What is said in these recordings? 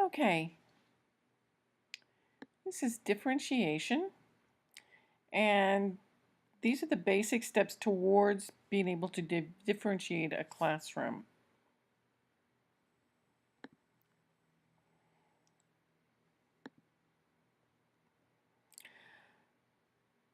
Okay, this is differentiation, and these are the basic steps towards being able to differentiate a classroom.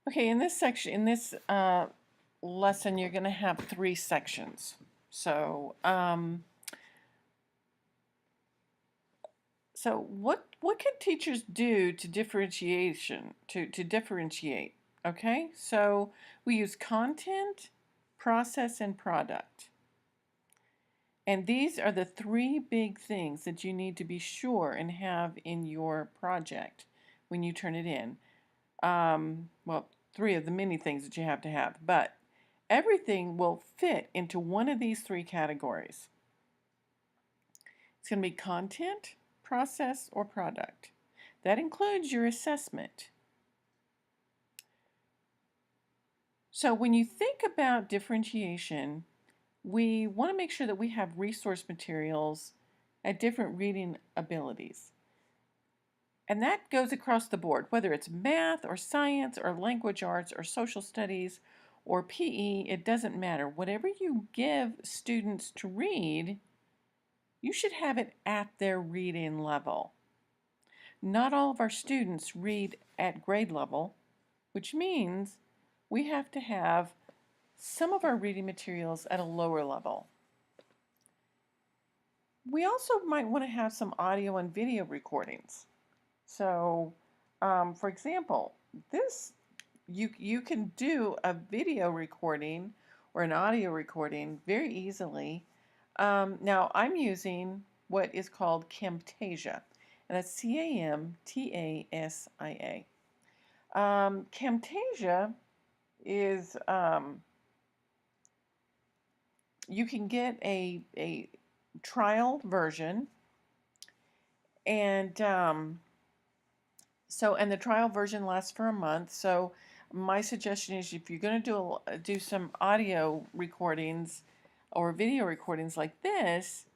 Okay, in this section, in this lesson, you're going to have 3 sections. So what can teachers do to differentiate? Okay, so we use content, process, and product. And these are the 3 big things that you need to be sure and have in your project when you turn it in. Well, 3 of the many things that you have to have, but everything will fit into one of these 3 categories. It's going to be content, process, or product. That includes your assessment. So when you think about differentiation, we want to make sure that we have resource materials at different reading abilities. And that goes across the board, whether it's math or science or language arts or social studies or PE, it doesn't matter. Whatever you give students to read, you should have it at their reading level. Not all of our students read at grade level, which means we have to have some of our reading materials at a lower level. We also might want to have some audio and video recordings. So, for example, you can do a video recording or an audio recording very easily. Now, I'm using what is called Camtasia, and that's Camtasia. Camtasia is you can get a trial version, and and the trial version lasts for a month. So my suggestion is, if you're going to do some audio recordings or video recordings like this,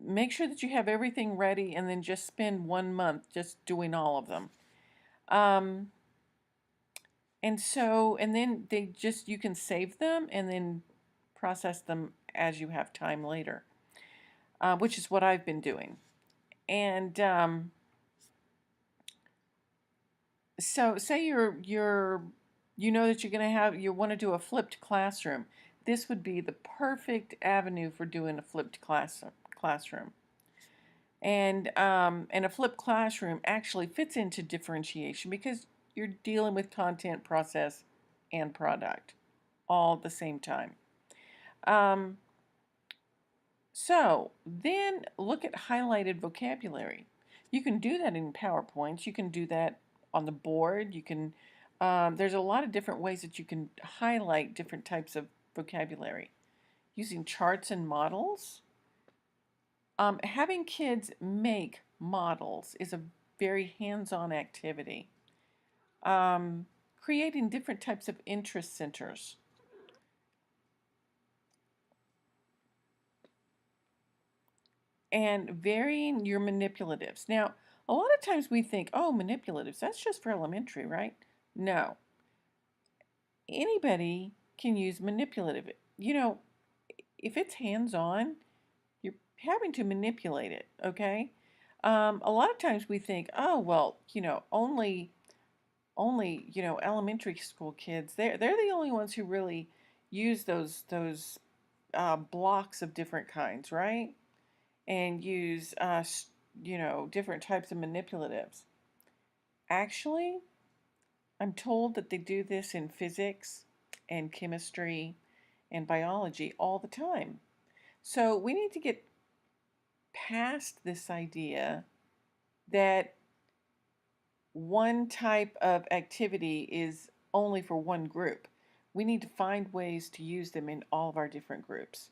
make sure that you have everything ready, and then just spend 1 month just doing all of them. And then you can save them and then process them as you have time later, which is what I've been doing. And so say you know that you want to do a flipped classroom. This would be the perfect avenue for doing a flipped classroom. And a flipped classroom actually fits into differentiation because you're dealing with content, process, and product all at the same time. So then look at highlighted vocabulary. You can do that in PowerPoints. You can do that on the board. There's a lot of different ways that you can highlight different types of vocabulary. Using charts and models. Having kids make models is a very hands-on activity. Creating different types of interest centers. And varying your manipulatives. Now, a lot of times we think, oh, manipulatives, that's just for elementary, right? No. Anybody can use manipulative. If it's hands-on, you're having to manipulate it, okay? A lot of times we think, oh, well, only elementary school kids, they're the only ones who really use those blocks of different kinds, right? And use different types of manipulatives. Actually, I'm told that they do this in physics and chemistry and biology all the time. So we need to get past this idea that one type of activity is only for one group. We need to find ways to use them in all of our different groups.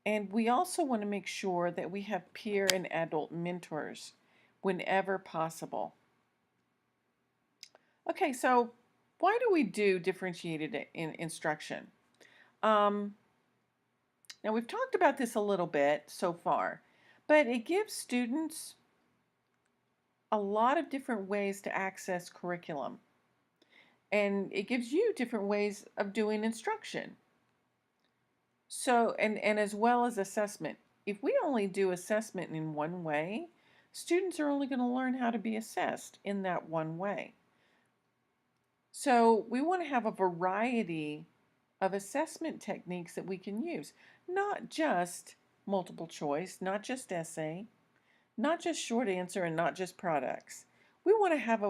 And we also want to make sure that we have peer and adult mentors whenever possible. Okay, so why do we do differentiated instruction? Now, we've talked about this a little bit so far, but it gives students a lot of different ways to access curriculum, and it gives you different ways of doing instruction. So, and as well as assessment. If we only do assessment in one way, students are only going to learn how to be assessed in that one way. So, we want to have a variety of assessment techniques that we can use, not just multiple choice, not just essay, not just short answer, and not just products. We want to have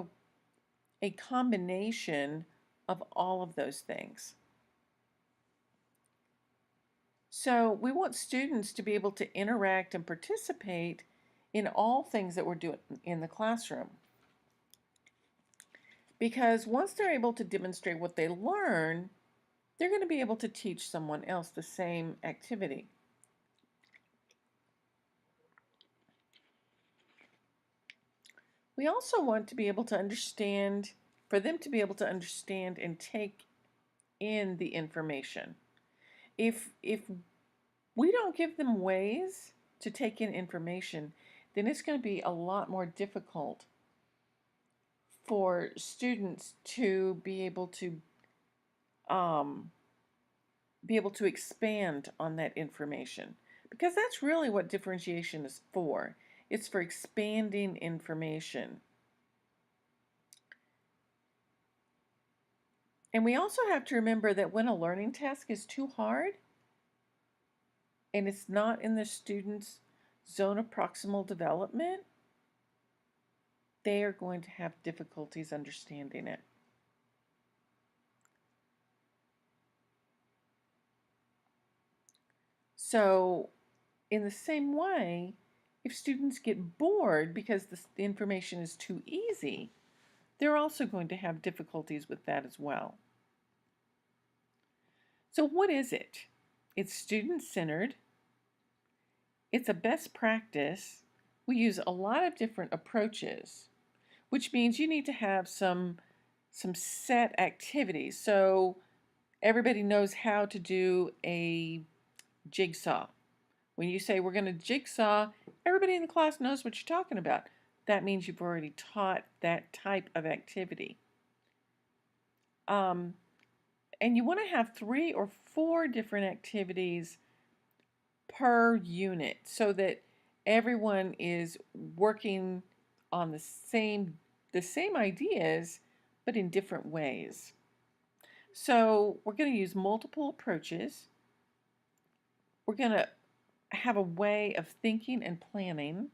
a combination of all of those things. So we want students to be able to interact and participate in all things that we're doing in the classroom. Because once they're able to demonstrate what they learn, they're going to be able to teach someone else the same activity. We also want to be able to understand, for them to be able to understand and take in the information. If we don't give them ways to take in information, then it's going to be a lot more difficult for students to um, be able to expand on that information, because that's really what differentiation is for. It's for expanding information. And we also have to remember that when a learning task is too hard and it's not in the student's zone of proximal development, they are going to have difficulties understanding it. So, in the same way, if students get bored because the information is too easy, they're also going to have difficulties with that as well. So, what is it? It's student-centered. It's a best practice. We use a lot of different approaches, which means you need to have some set activities. So everybody knows how to do a jigsaw. When you say we're going to jigsaw, everybody in the class knows what you're talking about. That means you've already taught that type of activity. And you want to have 3 or 4 different activities per unit so that everyone is working on the same ideas, but in different ways. So we're going to use multiple approaches. We're going to have a way of thinking and planning,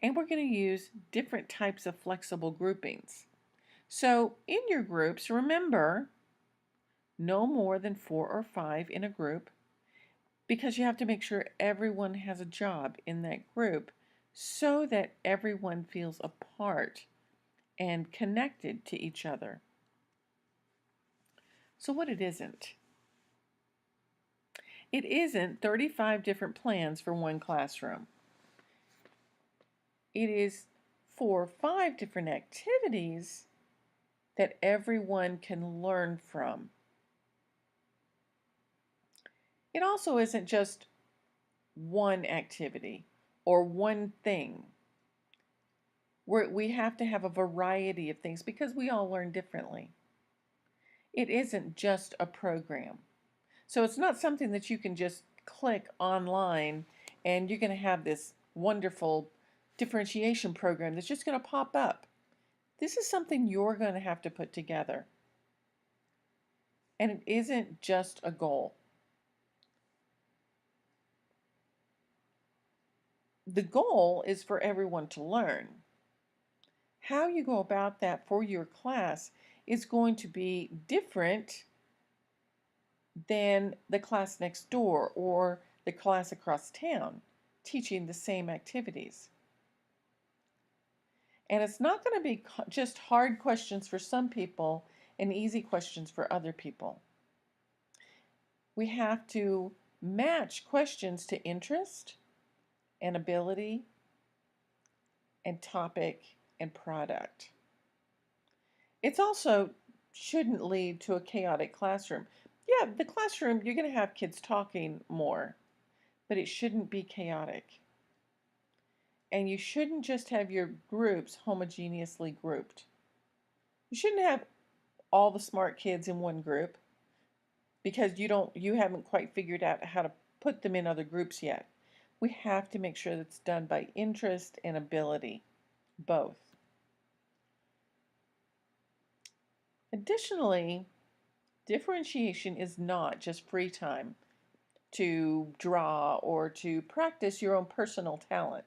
and we're going to use different types of flexible groupings. So in your groups, remember, no more than 4 or 5 in a group, because you have to make sure everyone has a job in that group so that everyone feels a part and connected to each other. So what it isn't 35 different plans for one classroom. It is 4 or 5 different activities that everyone can learn from. It also isn't just one activity or one thing. We have to have a variety of things because we all learn differently. It isn't just a program. So it's not something that you can just click online and you're going to have this wonderful differentiation program that's just going to pop up. This is something you're going to have to put together. And it isn't just a goal. The goal is for everyone to learn. How you go about that for your class is going to be different than the class next door or the class across town teaching the same activities. And it's not going to be just hard questions for some people and easy questions for other people. We have to match questions to interest and ability and topic and product. It's also shouldn't lead to a chaotic classroom. Yeah, the classroom, you're going to have kids talking more. but it shouldn't be chaotic. And you shouldn't just have your groups homogeneously grouped. You shouldn't have all the smart kids in one group because you haven't quite figured out how to put them in other groups yet. We have to make sure that's done by interest and ability, both. Additionally, differentiation is not just free time to draw or to practice your own personal talent.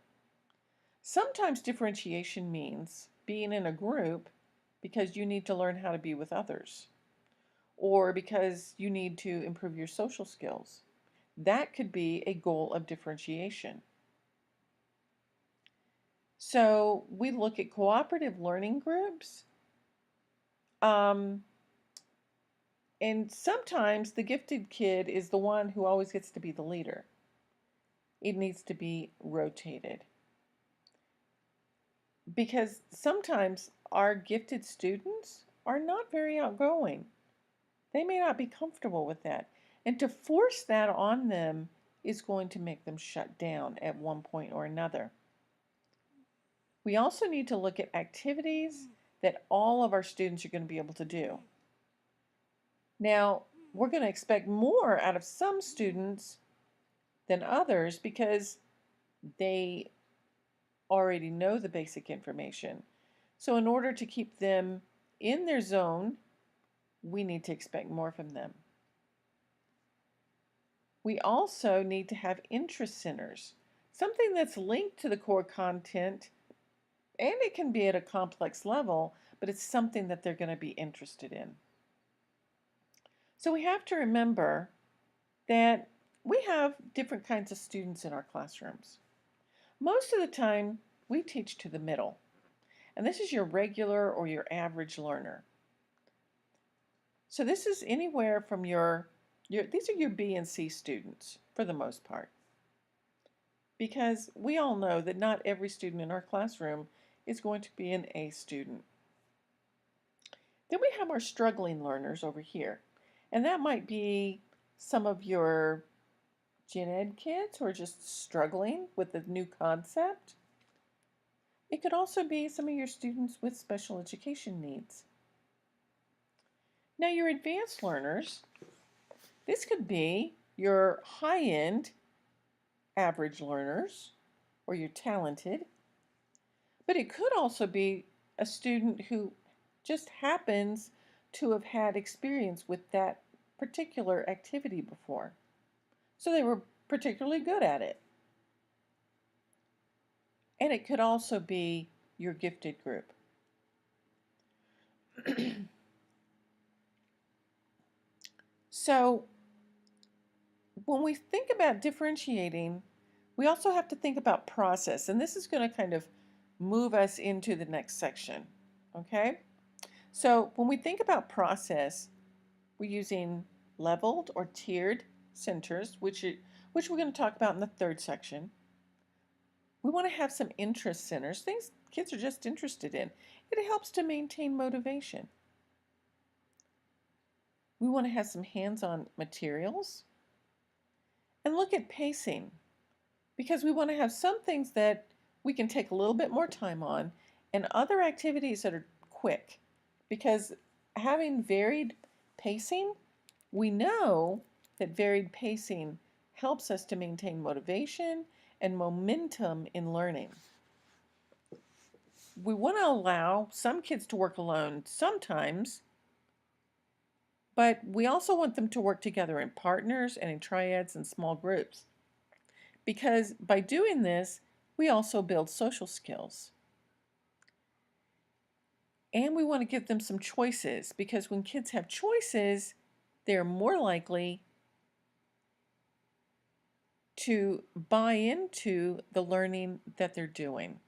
Sometimes differentiation means being in a group because you need to learn how to be with others or because you need to improve your social skills. That could be a goal of differentiation. So we look at cooperative learning groups, um, and sometimes the gifted kid is the one who always gets to be the leader. It needs to be rotated because sometimes our gifted students are not very outgoing. They may not be comfortable with that. And to force that on them is going to make them shut down at one point or another. We also need to look at activities that all of our students are going to be able to do. Now, we're going to expect more out of some students than others because they already know the basic information. So in order to keep them in their zone, we need to expect more from them. We also need to have interest centers, something that's linked to the core content, and it can be at a complex level, but it's something that they're going to be interested in. So we have to remember that we have different kinds of students in our classrooms. Most of the time, we teach to the middle, and this is your regular or your average learner. So this is anywhere from these are your B and C students for the most part. Because we all know that not every student in our classroom is going to be an A student. Then we have our struggling learners over here, and that might be some of your gen ed kids who are just struggling with the new concept. It could also be some of your students with special education needs. Now your advanced learners, this could be your high-end average learners or your talented, but it could also be a student who just happens to have had experience with that particular activity before. So they were particularly good at it. And it could also be your gifted group. So when we think about differentiating, we also have to think about process. And this is going to kind of move us into the next section. Okay? So when we think about process, we're using leveled or tiered centers, which we're going to talk about in the third section. We want to have some interest centers, things kids are just interested in. It helps to maintain motivation. We want to have some hands-on materials and look at pacing because we want to have some things that we can take a little bit more time on and other activities that are quick because having varied pacing, we know that varied pacing helps us to maintain motivation and momentum in learning. We want to allow some kids to work alone sometimes, but we also want them to work together in partners and in triads and small groups. Because by doing this, we also build social skills. And we want to give them some choices because when kids have choices, they're more likely to buy into the learning that they're doing.